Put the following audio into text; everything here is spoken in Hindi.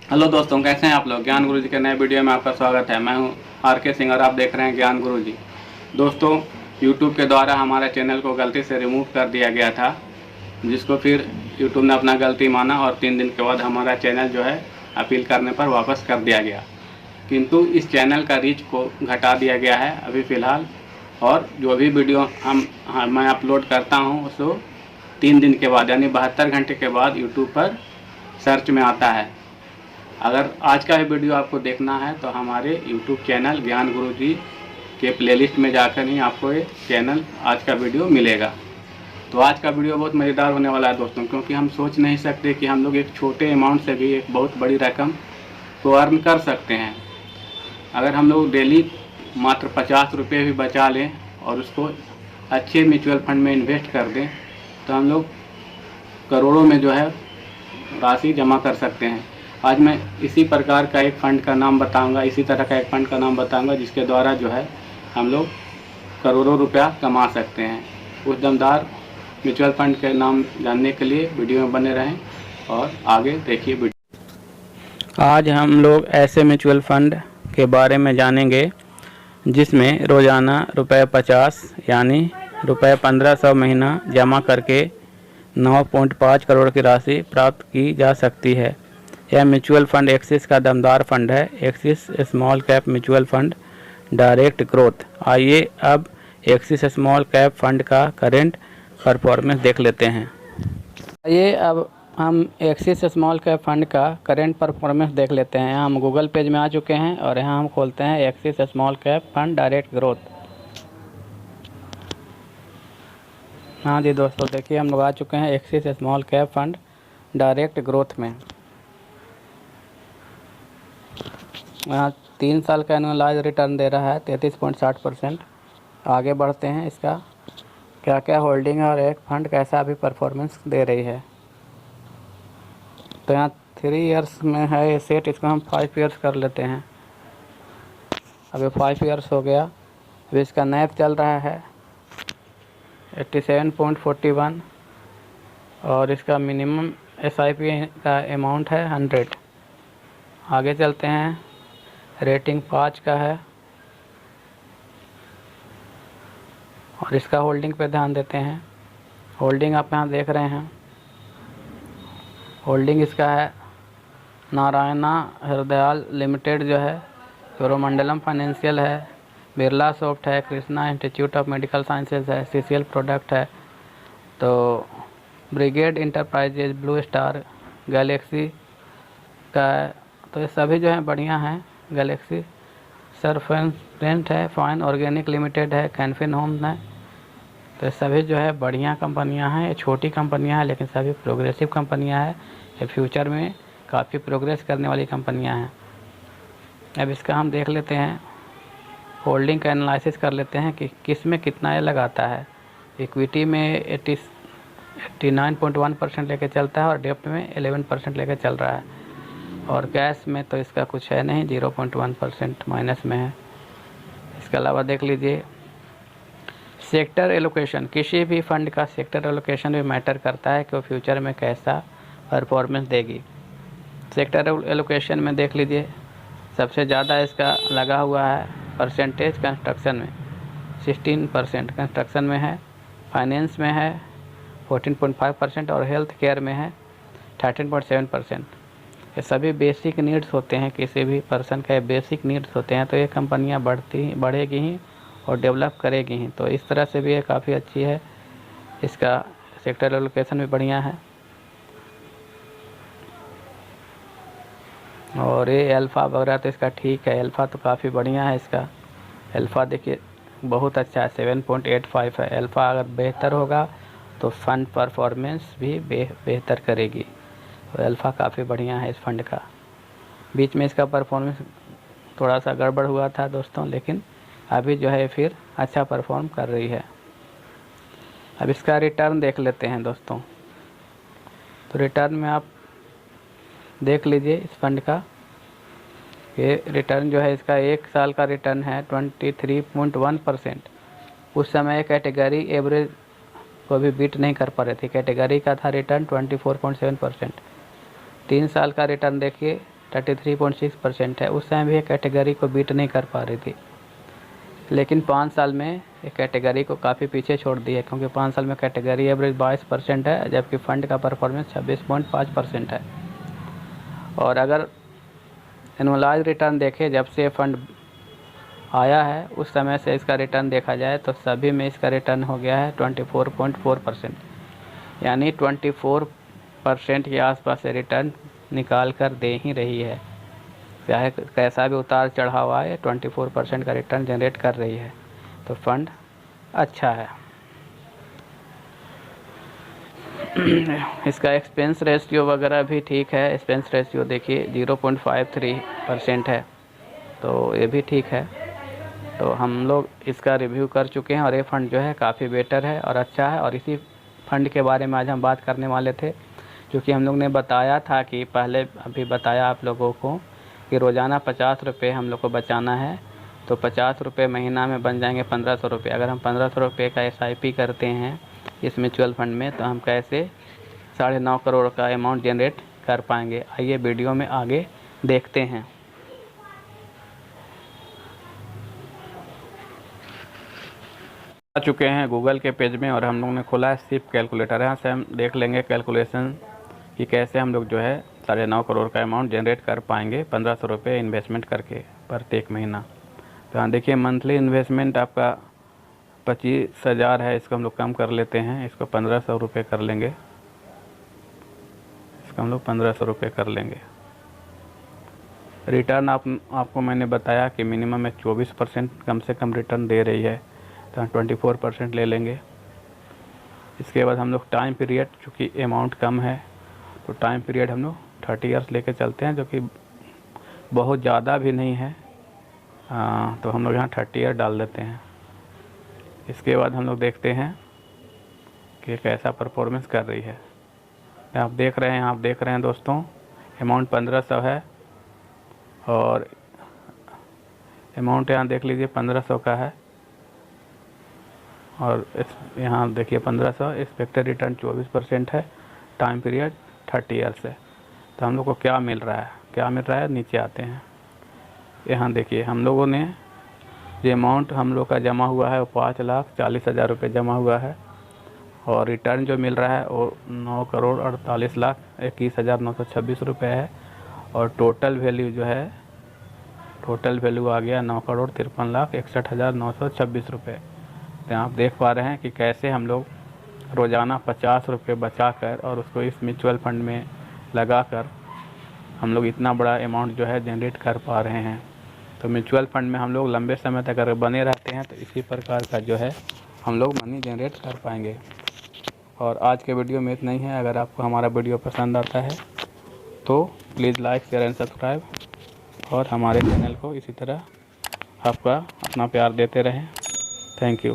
हेलो दोस्तों, कैसे हैं आप लोग। ज्ञान गुरु जी के नए वीडियो में आपका स्वागत है। मैं हूं आर के सिंह और आप देख रहे हैं ज्ञान गुरु जी। दोस्तों, यूट्यूब के द्वारा हमारे चैनल को गलती से रिमूव कर दिया गया था, जिसको फिर यूट्यूब ने अपना गलती माना और 3 दिन के बाद हमारा चैनल जो है अपील करने पर वापस कर दिया गया। किंतु इस चैनल का रीच को घटा दिया गया है अभी फ़िलहाल, और जो भी वीडियो मैं अपलोड करता हूँ उसको 3 दिन के बाद यानी 72 घंटे के बाद यूट्यूब पर सर्च में आता है। अगर आज का ये वीडियो आपको देखना है तो हमारे यूट्यूब चैनल ज्ञान गुरु जी के प्लेलिस्ट में जाकर ही आपको ये चैनल आज का वीडियो मिलेगा। तो आज का वीडियो बहुत मज़ेदार होने वाला है दोस्तों, क्योंकि हम सोच नहीं सकते कि हम लोग एक छोटे अमाउंट से भी एक बहुत बड़ी रकम को अर्न कर सकते हैं। अगर हम लोग डेली मात्र 50 रुपये भी बचा लें और उसको अच्छे म्यूचुअल फंड में इन्वेस्ट कर दें तो हम लोग करोड़ों में जो है राशि जमा कर सकते हैं। आज मैं इसी प्रकार का एक फ़ंड का नाम बताऊंगा, इसी तरह का एक फ़ंड का नाम बताऊंगा जिसके द्वारा जो है हम लोग करोड़ों रुपया कमा सकते हैं। उस दमदार म्यूचुअल फंड के नाम जानने के लिए वीडियो में बने रहें और आगे देखिए वीडियो। आज हम लोग ऐसे म्यूचुअल फंड के बारे में जानेंगे जिसमें रोज़ाना ₹50 यानी ₹1500 महीना जमा करके 9.5 करोड़ की राशि प्राप्त की जा सकती है। यह म्यूचुअल फंड एक्सिस का दमदार फंड है। Axis small cap mutual fund direct growth. आइए अब एक्सिस स्मॉल कैप फंड का करेंट परफॉर्मेंस देख लेते हैं। आइए अब हम एक्सिस स्मॉल कैप फंड का करेंट परफॉर्मेंस देख लेते हैं। हम गूगल पेज में आ चुके हैं और यहाँ हम खोलते हैं axis small cap fund direct growth. हाँ जी दोस्तों, देखिए हम लोग आ चुके हैं axis small cap fund direct growth में। यहाँ 3 साल का एनुअलाइज रिटर्न दे रहा है 33.60%। आगे बढ़ते हैं, इसका क्या क्या होल्डिंग है और एक फंड कैसा अभी परफॉर्मेंस दे रही है। तो यहाँ 3 इयर्स में है ये सेट, इसको हम 5 इयर्स कर लेते हैं। अभी 5 इयर्स हो गया। अभी इसका नैप चल रहा है 87.41 और इसका मिनिमम SIP का अमाउंट है 100। आगे चलते हैं, रेटिंग 5 का है और इसका होल्डिंग पे ध्यान देते हैं। होल्डिंग आप यहाँ देख रहे हैं, होल्डिंग इसका है नारायणा हृदयाल लिमिटेड जो है, कोरोमंडलम फाइनेंशियल है, बिरला सॉफ्ट है, Krishna institute of medical sciences है, CCL प्रोडक्ट है, तो brigade enterprises, blue star, Galaxy का है। तो ये सभी जो है बढ़िया हैं। गैलेक्सी सरफेंट है, फाइन ऑर्गेनिक लिमिटेड है, कैनफिन होम्स है। तो ये सभी जो है बढ़िया कंपनियां हैं। ये छोटी कंपनियां हैं लेकिन सभी प्रोग्रेसिव कंपनियां हैं। ये फ्यूचर में काफ़ी प्रोग्रेस करने वाली कंपनियां हैं। अब इसका हम देख लेते हैं, होल्डिंग का एनालिसिस कर लेते हैं कि किस में कितना ये लगाता है। इक्विटी में 89.1% लेके चलता है और डेप्ट में 11% लेके चल रहा है, और कैश में तो इसका कुछ है नहीं, 0.1% माइनस में है। इसके अलावा देख लीजिए सेक्टर एलोकेशन। किसी भी फंड का सेक्टर एलोकेशन भी मैटर करता है कि वो फ्यूचर में कैसा परफॉर्मेंस देगी। सेक्टर एलोकेशन में देख लीजिए सबसे ज़्यादा इसका लगा हुआ है परसेंटेज कंस्ट्रक्शन में, 16% कंस्ट्रक्शन में है, फाइनेंस में है 14.5% और हेल्थ केयर में है 13.7%। ये सभी बेसिक नीड्स होते हैं, किसी भी पर्सन का बेसिक नीड्स होते हैं। तो ये कंपनियां बढ़ेगी ही और डेवलप करेगी ही। तो इस तरह से भी ये काफ़ी अच्छी है। इसका सेक्टर एलोकेशन भी बढ़िया है। और ये अल्फ़ा वगैरह तो इसका ठीक है, अल्फ़ा तो काफ़ी बढ़िया है। इसका अल्फ़ा देखिए बहुत अच्छा है, 7.85 है। अल्फ़ा अगर बेहतर होगा तो फंड परफॉर्मेंस भी बेहतर करेगी। तो अल्फ़ा काफ़ी बढ़िया है इस फंड का। बीच में इसका परफॉर्मेंस थोड़ा सा गड़बड़ हुआ था दोस्तों, लेकिन अभी जो है फिर अच्छा परफॉर्म कर रही है। अब इसका रिटर्न देख लेते हैं दोस्तों। तो रिटर्न में आप देख लीजिए इस फंड का, ये रिटर्न जो है इसका 1 साल का रिटर्न है 23.1%। उस समय कैटेगरी एवरेज को भी बीट नहीं कर पा रही थी। कैटेगरी का था रिटर्न 24.7%। 3 साल का रिटर्न देखिए 33.6% है। उस समय भी ये कैटेगरी को बीट नहीं कर पा रही थी, लेकिन 5 साल में ये कैटेगरी को काफ़ी पीछे छोड़ दी है, क्योंकि 5 साल में कैटेगरी एवरेज 22% है, जबकि फ़ंड का परफॉर्मेंस 26.5% है। और अगर एनुअलाइज रिटर्न देखें, जब से फंड आया है उस समय से इसका रिटर्न देखा जाए तो सभी में इसका रिटर्न हो गया है 24.4%, यानी 24% के आसपास से रिटर्न निकाल कर दे ही रही है। चाहे कैसा भी उतार चढ़ाव आए, 24% का रिटर्न जनरेट कर रही है, तो फंड अच्छा है। इसका एक्सपेंस रेशियो वगैरह भी ठीक है। एक्सपेंस रेशियो देखिए 0.53% है, तो ये भी ठीक है। तो हम लोग इसका रिव्यू कर चुके हैं और ये फ़ंड जो है काफ़ी बेटर है और अच्छा है। और इसी फ़ंड के बारे में आज हम बात करने वाले थे, क्योंकि हम लोग ने बताया था कि पहले अभी बताया आप लोगों को कि रोज़ाना 50 रुपये हम लोग को बचाना है, तो 50 रुपये महीना में बन जाएंगे 1500 रुपये। अगर हम 1500 रुपये का SIP करते हैं इस म्यूचुअल फंड में, तो हम कैसे 9.5 करोड़ का अमाउंट जनरेट कर पाएंगे। आइए वीडियो में आगे देखते हैं। आ चुके हैं गूगल के पेज में और हम लोग ने खोला है सिप कैलकुलेटर। यहाँ से हम देख लेंगे कैलकुलेशन कि कैसे हम लोग जो है 9.5 करोड़ का अमाउंट जनरेट कर पाएंगे 1500 रुपये इन्वेस्टमेंट करके प्रत्येक महीना। तो यहाँ देखिए मंथली इन्वेस्टमेंट आपका 25,000 है, इसको हम लोग कम कर लेते हैं, इसको 1500 रुपये कर लेंगे, इसको हम लोग 1500 रुपये कर लेंगे। रिटर्न आपको मैंने बताया कि मिनिमम में 24% कम से कम रिटर्न दे रही है, तो 24% ले लेंगे। इसके बाद हम लोग टाइम पीरियड, चूँकि अमाउंट कम है तो टाइम पीरियड हम लोग 30 ईयर्स लेके चलते हैं, जो कि बहुत ज़्यादा भी नहीं है। तो हम लोग यहाँ 30 ईयर डाल देते हैं। इसके बाद हम लोग देखते हैं कि कैसा परफॉर्मेंस कर रही है। आप देख रहे हैं दोस्तों, अमाउंट 1500 है और अमाउंट यहाँ देख लीजिए 1500 का है, और यहाँ देखिए 1500, एक्सपेक्टेड रिटर्न 24% है, टाइम पीरियड 30 ईयर्स है। तो हम लोग को क्या मिल रहा है, नीचे आते हैं। यहाँ देखिए हम लोगों ने जो अमाउंट हम लोग का जमा हुआ है वो 5,40,000 रुपये जमा हुआ है, और रिटर्न जो मिल रहा है वो 9,48,21,926 रुपये है, और टोटल वैल्यू जो है, टोटल वैल्यू आ गया 9,53,61,926 रुपये। तो आप देख पा रहे हैं कि कैसे हम लोग रोज़ाना 50 रुपये बचा कर और उसको इस म्यूचुअल फंड में लगा कर हम लोग इतना बड़ा अमाउंट जो है जनरेट कर पा रहे हैं। तो म्यूचुअल फंड में हम लोग लंबे समय तक अगर बने रहते हैं तो इसी प्रकार का जो है हम लोग मनी जनरेट कर पाएंगे। और आज के वीडियो में इतना ही है। अगर आपको हमारा वीडियो पसंद आता है तो please like, share and subscribe, और हमारे चैनल को इसी तरह आपका अपना प्यार देते रहें। Thank you.